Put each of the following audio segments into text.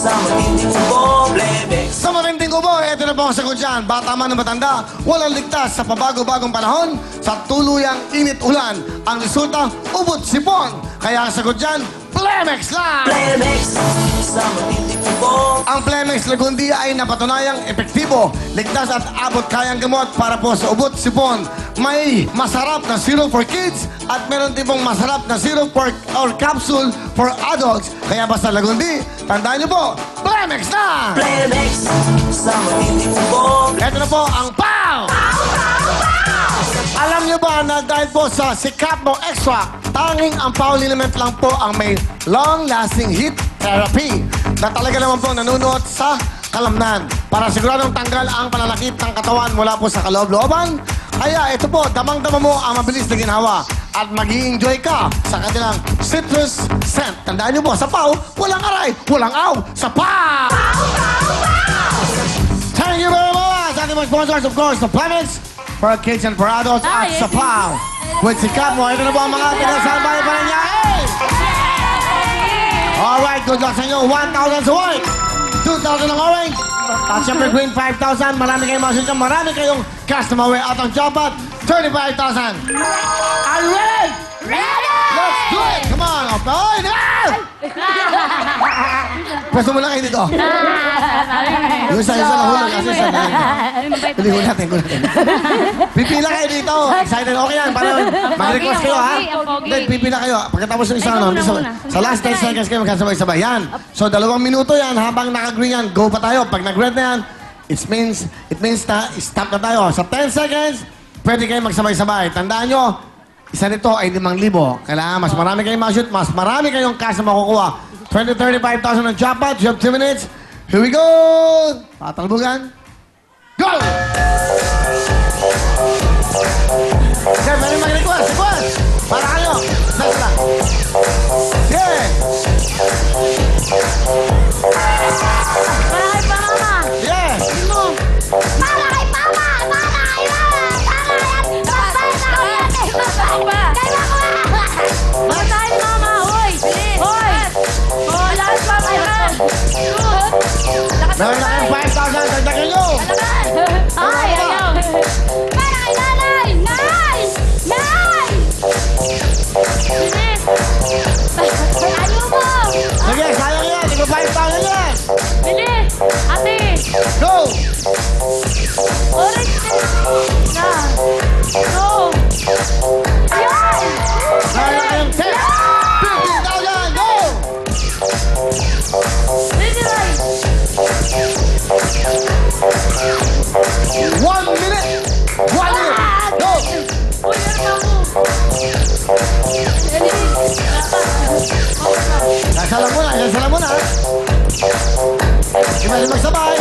sa matinding ubo, Plemex. Sa matinding ubo, ito na po ang sagot dyan. Bata man o matanda, walang ligtas sa pabago-bagong panahon. Sa tuluyang init-ulan, ang resulta, ubot sipon. Kaya ang sagot dyan, Plemex lang! Plemex sa matinding ubo. Ang Plemex Lagundia ay napatunayang epektibo, ligtas at abot kayang gamot para po sa ubot sipon. May masarap na syrup for kids at meron din pong masarap na syrup or capsule for adults. Kaya basta Lagundi, tandaan niyo po, Plemex na! Plemex sa matinding ubo. Ito na po ang POW! Alam niyo ba na dahil po sa Sikap Mo Extra, tanging ang POW liniment lang po ang may long-lasting heat therapy na talaga naman po nanunuot sa kalamnan para siguradong tanggal ang pananakit ng katawan mula po sa kaloob-looban. Kaya ito po, damang-dama mo ang mabilis na ginhawa at mag-i-enjoy ka sa kanilang citrus scent. Tandaan niyo po, sa POW, walang aray, walang aw, sa POW! Thank you very much! Ating mga sponsors, of course, the Plemex, for kids and for adults, at sa POW. With Sikap Mo, ito na po ang mga pinagsalbay pa rin niya. Alright, good luck sa inyo. 1,000 sa white, 2,000 ang orange, at siyempre green 5,000. Marami kayong masya dyan, marami kayong customer way at ang jackpot, 35,000. Are you ready? Ready! Let's do it! Come on! Okay, now! Pwesto mo lang kayo dito. Yung isa na hulog kasi isa na. Hindi ko natin. Pipila kayo dito. Excited. Okay yan. Para mag-request kayo, ha? Hindi, pipila kayo. Pagkatapos yung isa, no? Sa last 10 seconds kayo magkasabay-sabay. Yan. So, 2 minuto yan. Habang naka-green yan, go pa tayo. Pag nag-red na yan, it means na stop na tayo. Sa 10 seconds, pwede kayo magsabay-sabay. Tandaan nyo, isa nito ay 5,000. Kailangan mas marami kayong ma-shoot, mas marami kayong cash na makukuha. 35,000 ang jackpot. You have 2 minutes. Here we go! Patalbugan. Go! Okay, pwede mag-request. Request! Para kayo. Next lang. Yeah! Para kay Pama! Yeah! Para kay Pama! Para kay Mama! Para yan! Para yan! Kay Mama! Para kay Mama! Hoy! Hoy! Oh, lakas pa kayo! Meron na kayong 5,000. Dagdagan nyo! Ay, ayaw! Para kay Nanay! Nay! Nay! Ayaw mo! Sige, sayang yan. Tigil 5,000 yan. Bilis! Ate! Go! Orange na! Go! Ayan! Meron na kayong 10. 15,000. Go! Ready, right? 1 minute. 1 minute. Go! Uy, meron ako! Sasalam mo na. Sasalam mo na. Iba rin magsabay.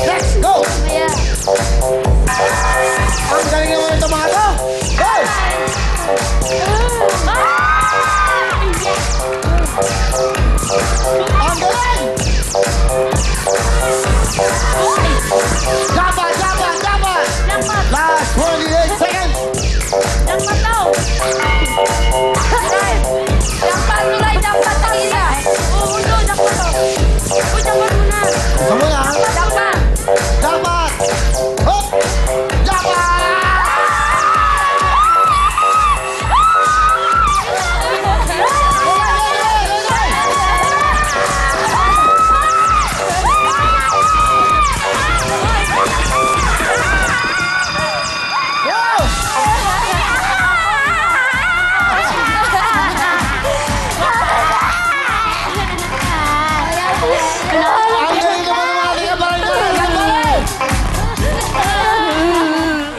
Next, go! Maya! Ang galing naman ito mga to. Go! Ang galing! Dapat! Last 28 seconds! Dapat daw! Dapat nilay! Dapat tangila! Oo, no, dapat daw! Uy, dapat muna! Gusto mo na? Dapat! Dapat! Hop! Dapat! Ang galing naman ng mga liga para nyo!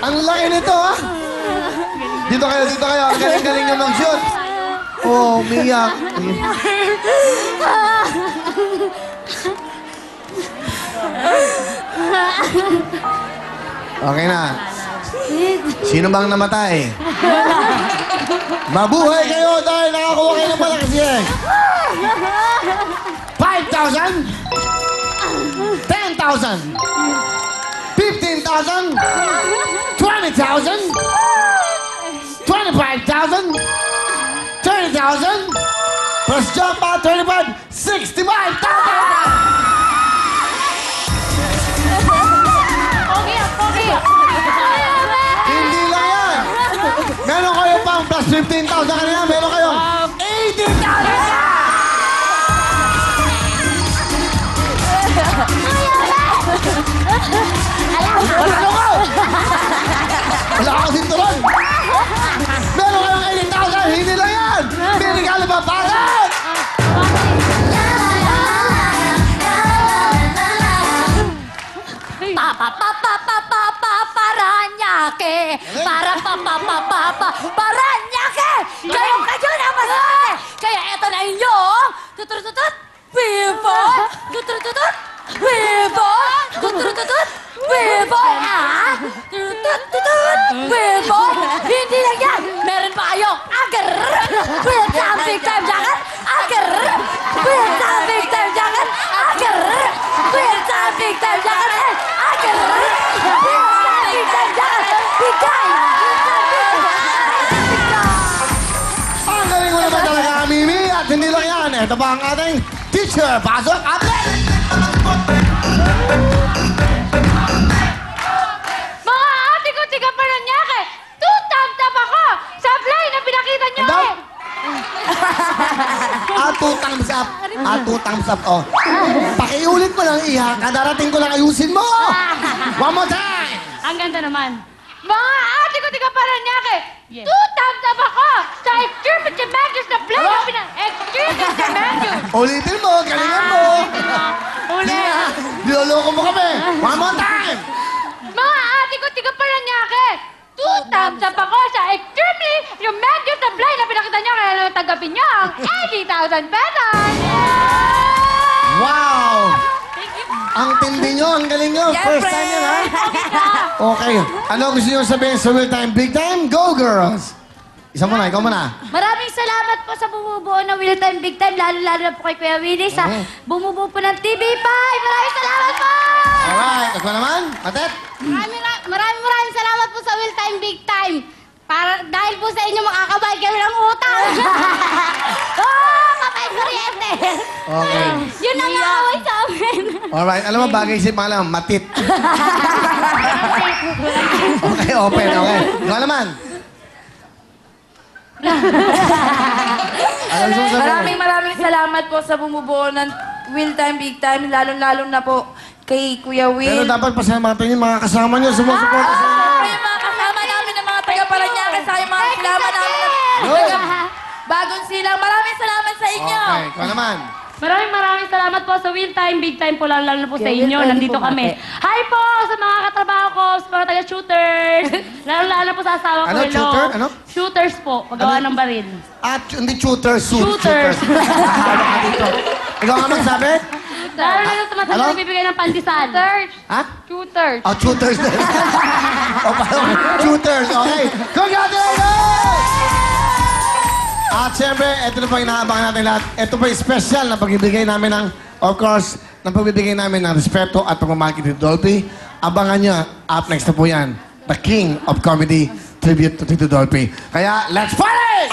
Ang laki nito, ha? Dito kayo. Ang galing nyo mag-shoot. Oh, umiyak. Okay na. Sino bang namatay? Mabuhay kayo dahil nakakuha kayo ng malakas yan. 5,000? 10,000? 15,000? 20,000? 25,000? 30,000? Plus jump out 25, Pogi, pogi. Hindi lang yan. Meron kayo pang plus 15,000 kanina. Meron kayong 80,000! Ano ko? Wala ka kasi turon. Meron kayong 80,000. Hindi lang yan. May regalo pa para. Paranyake! Paranyake! Kayo na masakit! Kaya eto na inyong tutututut! Vivo! Tutututut! Vivo! Tutututut! Vivo! Tutututut! Vivo! Hindi lang yan! Meron pa kayong agar! With some big time jacket! Agar! With some big time jacket! Agar! With some big time jacket! Agar! With some big time jacket! Bigay! Ang galing mo naman talaga, Mimi. At hindi lang yan. Ito pa ang ating teacher. Pasok, Apple! Mga ate ko, tiga Paranaque! 2 thumbs up ako sa fly na pinakita niyo Ano? eh! Two thumbs up. Two thumbs up. Oh. Pakiulit mo lang, Iha. Kadarating ko lang ayusin mo. One more time. Ang ganda naman. Mga ate ko, tiga Paranaque! 2 thumbs up ako sa Extreme Tremendous na fly na Extreme Tremendous! Ulitin mo. Galingan mo. Uli! Niloloko mo kami. One more time. Mga ate ko, tiga Paranaque! 2 thumbs up ako sa Extremely Tremendous na fly na pinakita niyo kaya lang tanggapin niyo ang 80,000 pesos! Wow. Ang tindi nyo. Ang galing nyo. First time yan, ha? Okay. Ano gusto nyo sabihin sa real time, big time? Go, girls. Isa muna. Ikaw muna. Maraming salamat po sa bumubuo ng Real Time Big Time, lalo-lalo na po kay Kuya Willie sa bumubuo po ng TV5. Maraming salamat po! Alright. Ikaw naman. Matet. Maraming salamat po sa Real Time Big Time. Dahil po sa inyo makakabayad kami ng utang. Kapay kuryente! Okay. Yun ang naaway sa amin. Alright. Alam mo, bagay si Malang. Matit. Okay, open. Okay. Ikaw naman. Ano gusto mo sabihin? Maraming salamat po sa bumubuo ng Will Time Big Time, lalo-lalo na po kay Kuya Pero Will. dapat pasalamatan yung mga kasama nyo. Sumusuporta sa inyo. Yung mga kasama namin ng mga taga-Paranaque, sa yung mga kasama namin ng Good. Bagong Silang. Maraming salamat sa inyo. Okay. Ikaw naman. Maraming salamat po sa Will Time, Big Time po, lalo na po sa inyo. Nandito kami. Hi po sa mga katrabaho ko, sa mga taga-shooters. Lalo po sa asawa ko. Ano, hello. shooter? Ano? Shooters po, paggawa ng baril. At hindi shooters. Shooters. Hawak ka dito. Ikaw nga magsabi? Lalo na sa mga Hello? nagbibigay ng pandesal. Shooters. Ha? Shooters. Oh, shooters din. O, parang shooters. Okay. Congratulations! At siyempre, ito na po yung inaabangan natin lahat. Ito po yung special na pagbibigay namin ng, of course, na pagbibigay namin ng respeto at pagmamahal kay Tito Dolphy. Abangan nyo, up next na po yan. The King of Comedy Tribute to Tito Dolphy. Kaya, let's party!